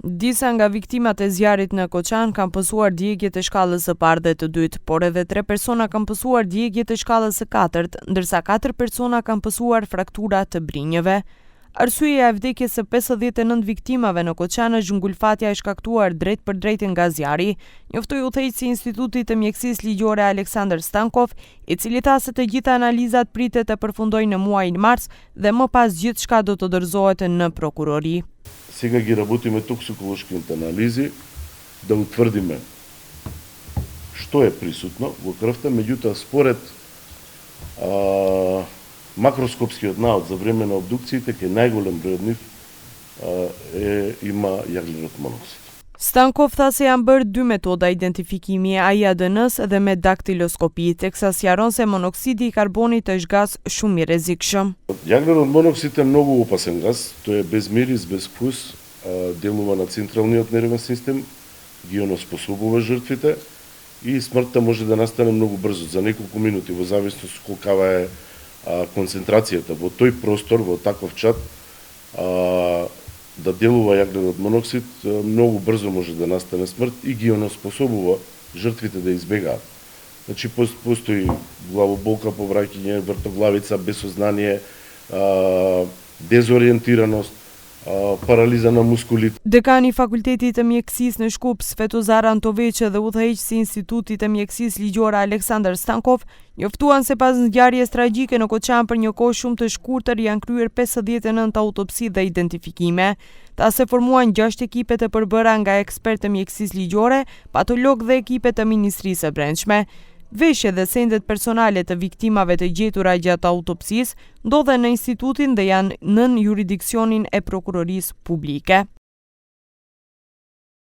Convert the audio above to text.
Disa nga viktimat e zjarrit në Koçan kanë pësuar djegje të shkallës së parë dhe të dytë, por edhe 3 persona kanë pësuar djegje të shkallës së katërt, ndërsa 4 persona kanë pësuar fraktura të brinjëve. Arsyeja e vdekjes së 59 viktimave në Koçan është zhungulfatja e shkaktuar drejt për drejt nga zjarri, njoftoi udhëheqësi i Institutit të Mjekësisë Ligjore Aleksandar Stankov, i cili tha se të gjitha analizat pritet të përfundojnë në muajin mars dhe më pas gjithçka do të dorëzohet në prokurori. Сега ги работиме токсиколошките анализи да утврдиме што е присутно во крвта, меѓутоа според макроскопскиот наод за време на обдукциите, кај најголем број од нив има јаглерод моноксид. Stankov tha se janë bërë 2 metoda identifikimi, ai ADN-s dhe me daktiloskopi, teksa sqaron se monoksidi i karbonit është gaz shumë i rrezikshëm. Јаглерод моноксид е многу опасен газ, тој е без мирис, без вкус, делува на централниот нервен систем, ги оноспособува жртвите и смртта може да настане многу брзо, за неколку минути, во зависност колкава е концентрацијата во тој простор, во таков чат. Да делува јаглерод моноксид, многу брзо може да настане смрт и ги оноспособува жртвите да избегаат. Значи, постои главоболка, повраќање, вртоглавица, без сознание, дезориентираност, парализа на мускулите. Dekani i Fakultetit të Mjekësisë në Shkup, Svetozar Antoveqe dhe udhëheqësi i Institutit të Mjekësisë Ligjore Aleksandar Stankov njoftuan se pas ngjarjes tragjike në Koçan për një kohë shumë të shkurtër janë kryer 59 autopsi dhe identifikime. Ta se formuan 6 ekipe të përbëra nga ekspertë të mjekësisë ligjore, patolog dhe ekipe të Ministrisë së Brendshme. Veshje dhe sendet personale të viktimave të gjetura gjatë autopsisë ndodhen në institutin dhe janë nën jurisdiksionin e prokurorisë publike.